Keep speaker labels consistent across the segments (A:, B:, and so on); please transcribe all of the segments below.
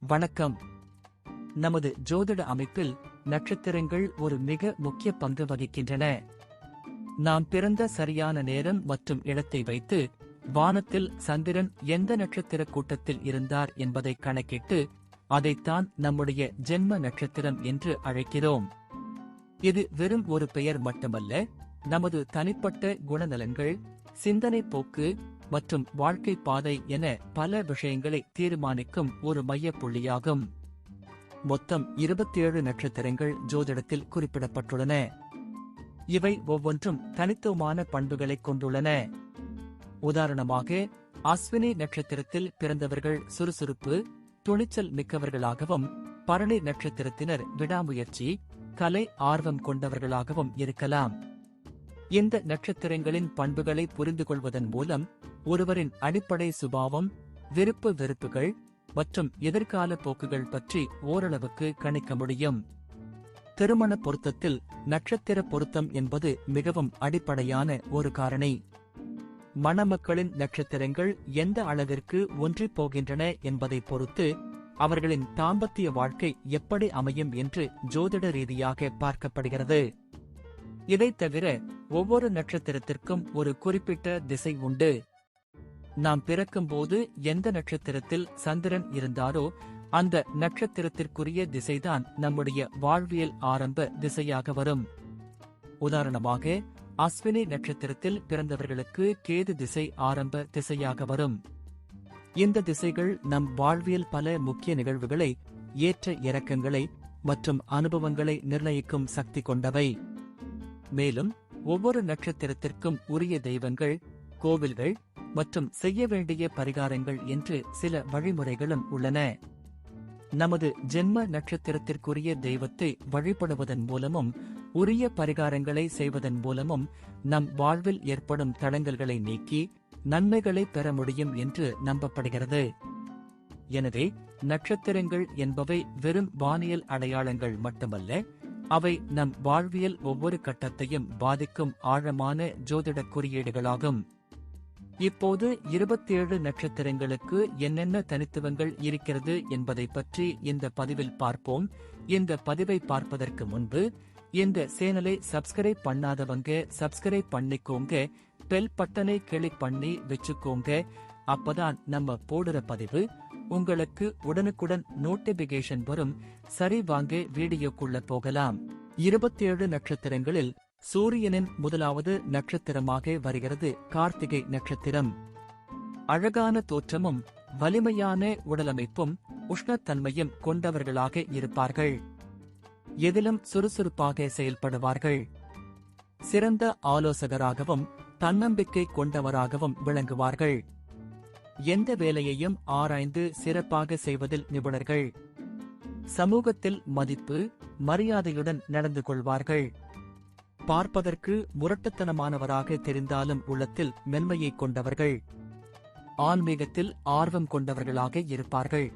A: வணக்கம். நமது ஜோதிட அமைப்பில் நட்சத்திரங்கள் ஒரு மிக முக்கிய பங்கு வகிக்கின்றன. நாம் பிறந்த சரியான நேரம் மற்றும் இடத்தை வைத்து வானத்தில் சந்திரன் எந்த நட்சத்திர கூட்டத்தில் இருந்தார் என்பதை கணக்கிட்டு அதைத்தான் நம்முடைய ஜென்ம நட்சத்திரம் என்று அழைக்கிறோம். இது வெறும் ஒரு பெயர் மட்டுமல்ல, நமது தனிப்பட்ட குணநலன்கள், சிந்தனை போக்கு மற்றும் வாழ்க்கை பாதை என பல விஷயங்களை தீர்மானிக்கும் ஒரு மையப்புள்ளியாகும். மொத்தம் 27 நட்சத்திரங்கள் ஜோதிடத்தில் குறிப்பிடப்பட்டுள்ளன. இவை ஒவ்வொன்றும் தனித்துவமான பண்புகளை கொண்டுள்ளன. உதாரணமாக, அஸ்வினி நட்சத்திரத்தில் பிறந்தவர்கள் சுறுசுறுப்பு, துணிச்சல் மிக்கவர்களாகவும், பரணி நட்சத்திரத்தினர் விடாமுயற்சி, கலை ஆர்வம் கொண்டவர்களாகவும் இருக்கலாம். இந்த நட்சத்திரங்களின் பண்புகளை புரிந்து கொள்வதன் மூலம் ஒருவரின் அடிப்படை சுபாவம், விருப்பு வெறுப்புகள் மற்றும் எதிர்கால போக்குகள் பற்றி ஓரளவுக்கு கணிக்க முடியும். திருமண பொருத்தத்தில் நட்சத்திர பொருத்தம் என்பது மிகவும் அடிப்படையான ஒரு காரணி. மணமக்களின் நட்சத்திரங்கள் எந்த அளவிற்கு ஒன்றிப் போகின்றன என்பதை பொறுத்து அவர்களின் தாம்பத்திய வாழ்க்கை எப்படி அமையும் என்று ஜோதிட ரீதியாக பார்க்கப்படுகிறது. இதைத் தவிர ஒவ்வொரு நட்சத்திரத்திற்கும் ஒரு குறிப்பிட்ட திசை உண்டு. நாம் பிறக்கும்போது எந்த நட்சத்திரத்தில் சந்திரன் இருந்தாரோ அந்த நட்சத்திரத்திற்குரிய திசைதான் நம்முடைய வாழ்வியல் ஆரம்ப திசையாக வரும். உதாரணமாக, அஸ்வினி நட்சத்திரத்தில் பிறந்தவர்களுக்கு கேது திசை ஆரம்ப திசையாக வரும். இந்த திசைகள் நம் வாழ்வியல் பல முக்கிய நிகழ்வுகளை, ஏற்ற இறக்கங்களை மற்றும் அனுபவங்களை நிர்ணயிக்கும் சக்தி கொண்டவை. மேலும் ஒவ்வொரு நட்சத்திரத்திற்கும் உரிய தெய்வங்கள், கோவில்கள் மற்றும் செய்ய வேண்டிய பரிகாரங்கள் என்று சில வழிமுறைகளும் உள்ளன. நமது ஜென்ம நட்சத்திரத்திற்குரிய தெய்வத்தை வழிபடுவதன் மூலமும் உரிய பரிகாரங்களை செய்வதன் மூலமும் நம் வாழ்வில் ஏற்படும் தடங்கல்களை நீக்கி நன்மைகளை பெற முடியும் என்று நம்பப்படுகிறது. எனவே நட்சத்திரங்கள் என்பவை வெறும் வானியல் அடையாளங்கள் மட்டுமல்ல, அவை நம் வாழ்வியல் ஒவ்வொரு கட்டத்தையும் பாதிக்கும் ஆழமான ஜோதிட குறியீடுகளாகும். இப்போது 27 நட்சத்திரங்களுக்கு என்னென்ன தனித்துவங்கள் இருக்கிறது என்பதை பற்றி இந்த பதிவில் பார்ப்போம். இந்த பதிவை பார்ப்பதற்கு முன்பு இந்த சேனலை சப்ஸ்கிரைப் பண்ணாதவங்க சப்ஸ்கிரைப் பண்ணிக்கோங்க, பெல் பட்டனை கிளிக் பண்ணி வச்சுக்கோங்க. அப்பதான் நம்ம போடுற பதிவு உங்களுக்கு உடனுக்குடன் நோட்டிபிகேஷன் வரும். சரி, வாங்க வீடியோக்குள்ள போகலாம். 27 நட்சத்திரங்களில் சூரியனின் முதலாவது நட்சத்திரமாக வருகிறது கார்த்திகை நட்சத்திரம். அழகான தோற்றமும் வலிமையான உடலமைப்பும் உஷ்ணத்தன்மையும் கொண்டவர்களாக இருப்பார்கள். எதிலும் சுறுசுறுப்பாக செயல்படுவார்கள். சிறந்த ஆலோசகராகவும் தன்னம்பிக்கை கொண்டவராகவும் விளங்குவார்கள். எந்த வேலையையும் ஆராய்ந்து சிறப்பாக செய்வதில் நிபுணர்கள். சமூகத்தில் மதிப்பு, மரியாதையுடன் நடந்து கொள்வார்கள். பார்ப்பதற்கு முரட்டுத்தனமானவராக தெரிந்தாலும் உள்ளத்தில் மென்மையை கொண்டவர்கள். ஆன்மீகத்தில் ஆர்வம் கொண்டவர்களாக இருப்பார்கள்.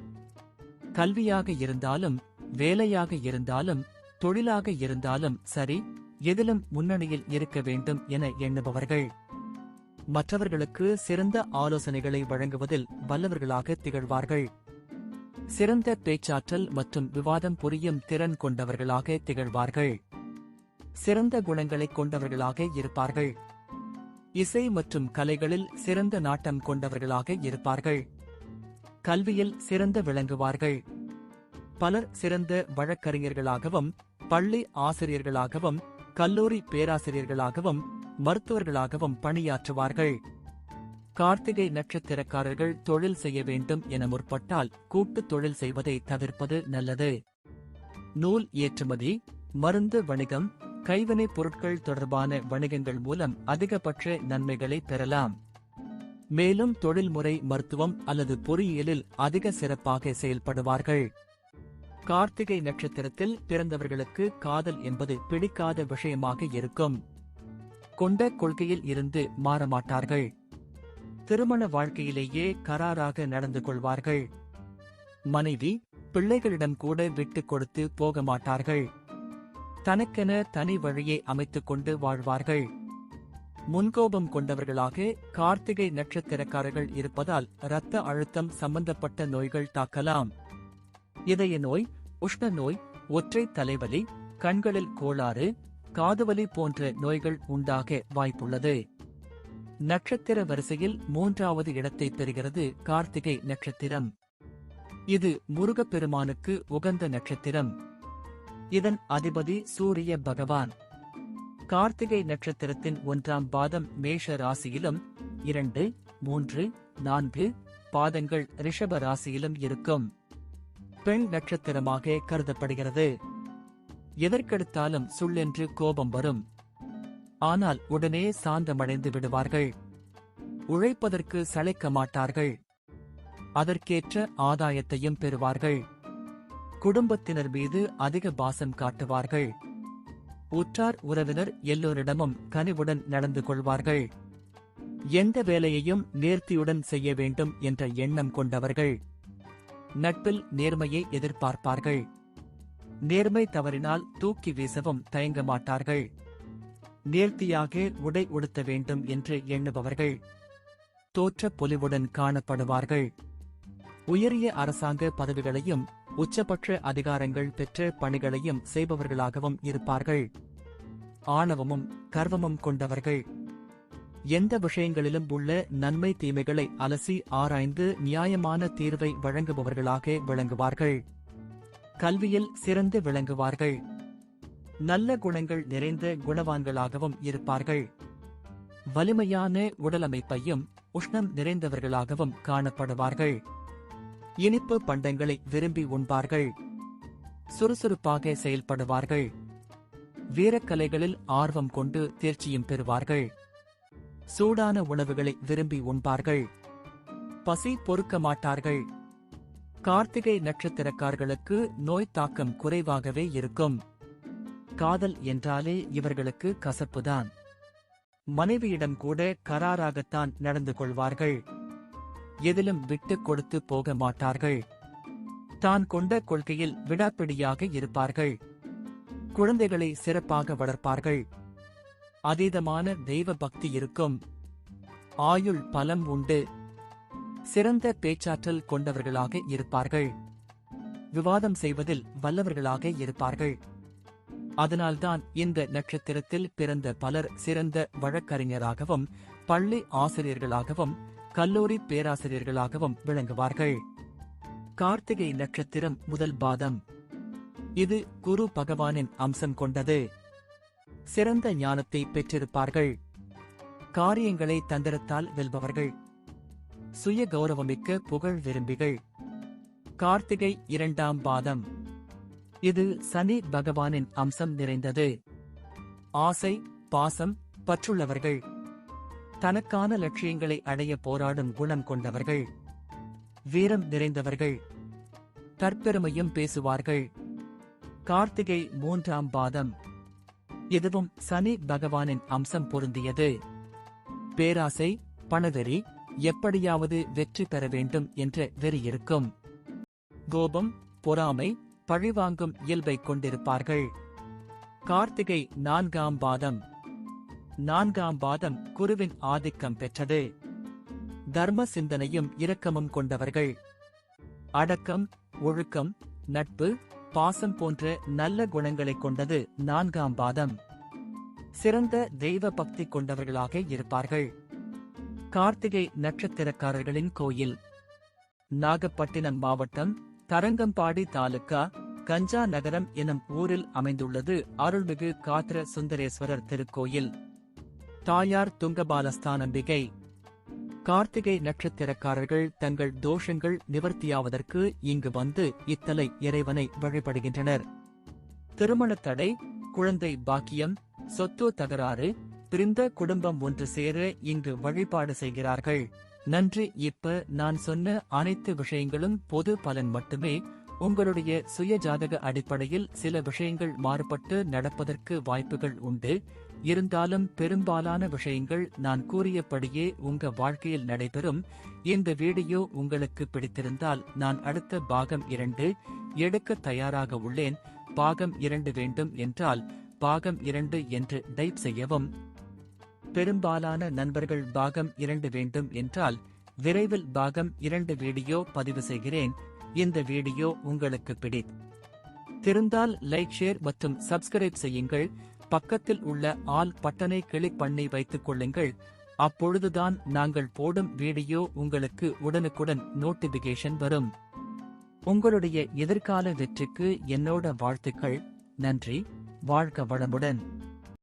A: கல்வியாக இருந்தாலும், வேலையாக இருந்தாலும், தொழிலாக இருந்தாலும் சரி, எதிலும் முன்னணியில் இருக்க வேண்டும் என எண்ணுபவர்கள். மற்றவர்களுக்கு சிறந்த ஆலோசனைகளை வழங்குவதில் வல்லவர்களாக திகழ்வார்கள். சிறந்த பேச்சாற்றல் மற்றும் விவாதம் புரியும் திறன் கொண்டவர்களாக திகழ்வார்கள். சிறந்த குணங்களை கொண்டவர்களாக இருப்பார்கள். இசை மற்றும் கலைகளில் சிறந்த நாட்டம் கொண்டவர்களாக இருப்பார்கள். கல்வியில் சிறந்த விளங்குவார்கள். பலர் சிறந்த வழக்கறிஞர்களாகவும், பள்ளி ஆசிரியர்களாகவும், கல்லூரி பேராசிரியர்களாகவும், மருத்துவர்களாகவும் பணியாற்றுவார்கள். கார்த்திகை நட்சத்திரக்காரர்கள் தொழில் செய்ய வேண்டும் என முற்பட்டால் கூட்டு தொழில் செய்வதை தவிர்ப்பது நல்லது. நூல் ஏற்றுமதி, மருந்து வணிகம், கைவினைப் பொருட்கள் தொடர்பான வணிகங்கள் மூலம் அதிகபட்ச நன்மைகளை பெறலாம். மேலும் தொழில்முறை மருத்துவம் அல்லது பொறியியலில் அதிக சிறப்பாக செயல்படுவார்கள். கார்த்திகை நட்சத்திரத்தில் பிறந்தவர்களுக்கு காதல் என்பது பிடிக்காத விஷயமாக இருக்கும். கொண்ட கொள்கையில் இருந்து மாறமாட்டார்கள். திருமண வாழ்க்கையிலேயே கராராக நடந்து கொள்வார்கள். மனைவி, பிள்ளைகளிடம் கூட விட்டுக் கொடுத்து போக மாட்டார்கள். தனக்கென தனி வழியை அமைத்துக் கொண்டு வாழ்வார்கள். முன்கோபம் கொண்டவர்களாக கார்த்திகை நட்சத்திரக்காரர்கள் இருப்பதால் இரத்த அழுத்தம் சம்பந்தப்பட்ட நோய்கள் தாக்கலாம். இதய நோய், உஷ்ண நோய், ஒற்றை தலைவலி, கண்களில் கோளாறு, காதுவலி போன்ற நோய்கள் உண்டாக வாய்ப்புள்ளது. நட்சத்திர வரிசையில் 3வது இடத்தை பெறுகிறது கார்த்திகை நட்சத்திரம். இது முருகப்பெருமானுக்கு உகந்த நட்சத்திரம். இதன் அதிபதி சூரிய பகவான். கார்த்திகை நட்சத்திரத்தின் 1ஆம் பாதம் மேஷ ராசியிலும் 2, 3, 4 பாதங்கள் ரிஷப ராசியிலும் இருக்கும். பெண் நட்சத்திரமாக கருதப்படுகிறது. எதற்கெடுத்தாலும் சுள்ளென்று கோபம் வரும். ஆனால் உடனே சாந்தமடைந்து விடுவார்கள். உழைப்பதற்கு சளைக்க மாட்டார்கள். அதற்கேற்ற ஆதாயத்தையும் பெறுவார்கள். குடும்பத்தினர் மீது அதிக பாசம் காட்டுவார்கள். உற்றார் உறவினர் எல்லோரிடமும் கனிவுடன் நடந்து கொள்வார்கள். எந்த வேலையையும் நேர்த்தியுடன் செய்ய வேண்டும் என்ற எண்ணம் கொண்டவர்கள். நட்பில் நேர்மையை எதிர்பார்ப்பார்கள். நேர்மை தவறினால் தூக்கி வீசவும் தயங்க மாட்டார்கள். நேர்த்தியாக உடை உடுத்த வேண்டும் என்று எண்ணுபவர்கள். தோற்ற பொலிவுடன் காணப்படுவார்கள். உயரிய அரசாங்க பதவிகளையும் உச்சபட்ச அதிகாரங்கள் பெற்ற பணிகளையும் செய்பவர்களாகவும் இருப்பார்கள். ஆணவமும் கர்வமும் கொண்டவர்கள். எந்த விஷயங்களிலும் உள்ள நன்மை தீமைகளை அலசி ஆராய்ந்து நியாயமான தீர்வை வழங்குபவர்களாக விளங்குவார்கள். கல்வியில் சிறந்து விளங்குவார்கள். நல்ல குணங்கள் நிறைந்த குணவான்களாகவும் இருப்பார்கள். வலிமையான உடலமைப்பையும் உஷ்ணம் நிறைந்தவர்களாகவும் காணப்படுவார்கள். இனிப்பு பண்டங்களை விரும்பி உண்பார்கள். சுறுசுறுப்பாக செயல்படுவார்கள். வீரக்கலைகளில் ஆர்வம் கொண்டு தேர்ச்சியும் பெறுவார்கள். சூடான உணவுகளை விரும்பி உண்பார்கள். பசி பொறுக்க மாட்டார்கள். கார்த்திகை நட்சத்திரக்காரர்களுக்கு நோய் தாக்கம் குறைவாகவே இருக்கும். காதல் என்றாலே இவர்களுக்கு கசப்புதான். மனைவியிடம் கூட கராராகத்தான் நடந்து கொள்வார்கள். எதிலும் விட்டுக் கொடுத்து போக மாட்டார்கள். தான் கொண்ட கொள்கையில் விடாப்பிடியாக இருப்பார்கள். குழந்தைகளை சிறப்பாக வளர்ப்பார்கள். அதீதமான தெய்வ பக்தி இருக்கும். ஆயுள் பலம் உண்டு. சிறந்த பேச்சாற்றல் கொண்டவர்களாக இருப்பார்கள். விவாதம் செய்வதில் வல்லவர்களாக இருப்பார்கள். அதனால்தான் இந்த நட்சத்திரத்தில் பிறந்த பலர் சிறந்த வழக்கறிஞராகவும் பள்ளி ஆசிரியர்களாகவும் கல்லூரி பேராசிரியர்களாகவும் விளங்குவார்கள். கார்த்திகை நட்சத்திரம் முதல் பாதம். இது குரு பகவானின் அம்சம் கொண்டது. சிறந்த ஞானத்தை பெற்றிருப்பார்கள். காரியங்களை தந்திரத்தால் வெல்பவர்கள். சுய கௌரவமிக்க புகழ் விரும்பிகள். கார்த்திகை 2ஆம் பாதம். இது சனி பகவானின் அம்சம் நிறைந்தது. ஆசை, பாசம், பற்றுள்ளவர்கள். தனக்கான லட்சியங்களை அடைய போராடும் குணம் கொண்டவர்கள். வீரம் நிறைந்தவர்கள். தற்பெருமையும் பேசுவார்கள். கார்த்திகை 3ஆம் பாதம். இதுவும் சனி பகவானின் அம்சம் பொருந்தியது. பேராசை, பணவெறி, எப்படியாவது வெற்றி பெற வேண்டும் என்ற வெறி இருக்கும். கோபம், பொறாமை, பழிவாங்கும் இயல்பைக் கொண்டிருப்பார்கள். கார்த்திகை 4ஆம் பாதம். 4ஆம் பாதம் குருவின் ஆதிக்கம் பெற்றது. தர்ம சிந்தனையும் இரக்கமும் கொண்டவர்கள். அடக்கம், ஒழுக்கம், நட்பு, பாசம் போன்ற நல்ல குணங்களைக் கொண்டது 4ஆம் பாதம். சிறந்த தெய்வ பக்தி கொண்டவர்களாக இருப்பார்கள். கார்த்திகை நட்சத்திரக்காரர்களின் கோயில். நாகப்பட்டினம் மாவட்டம், தரங்கம்பாடி தாலுகா, கஞ்சா நகரம் எனும் ஊரில் அமைந்துள்ளது அருள்மிகு காத்திர சுந்தரேஸ்வரர் திருக்கோயில். தாயார் துங்கபாலஸ்தானம்பிகை. கார்த்திகை நட்சத்திரக்காரர்கள் தங்கள் தோஷங்கள் நிவர்த்தியாவதற்கு இங்கு வந்து இத்தலை இறைவனை வழிபடுகின்றனர். திருமணத் தடை, குழந்தை பாக்கியம், சொத்து தகராறு, பிரிந்த குடும்பம் ஒன்று சேர இங்கு வழிபாடு செய்கிறார்கள். நன்றி. இப்ப நான் சொன்ன அனைத்து விஷயங்களும் பொது பலன் மட்டுமே. உங்களுடைய சுய ஜாதக அடிப்படையில் சில விஷயங்கள் மாறுபட்டு நடப்பதற்கு வாய்ப்புகள் உண்டு. இருந்தாலும் பெரும்பாலான விஷயங்கள் நான் கூறியபடியே உங்க வாழ்க்கையில் நடைபெறும். இந்த வீடியோ உங்களுக்கு பிடித்திருந்தால் நான் அடுத்த பாகம் 2 எடுக்க தயாராக உள்ளேன். பாகம் 2 வேண்டும் என்றால் பாகம் 2 என்று டைப் செய்யவும். பெரும்பாலான நண்பர்கள் பாகம் 2 வேண்டும் என்றால் விரைவில் பாகம் 2 வீடியோ பதிவு செய்கிறேன். இந்த வீடியோ உங்களுக்கு பிடித்திருந்தால் லைக், ஷேர் மற்றும் சப்ஸ்கிரைப் செய்யுங்கள். பக்கத்தில் உள்ள ஆல் பட்டனை கிளிக் பண்ணி வைத்துக் கொள்ளுங்கள். அப்பொழுதுதான் நாங்கள் போடும் வீடியோ உங்களுக்கு உடனுக்குடன் நோட்டிபிகேஷன் வரும். உங்களுடைய எதிர்கால வெற்றிக்கு என்னோட வாழ்த்துக்கள். நன்றி. வாழ்க வளமுடன்.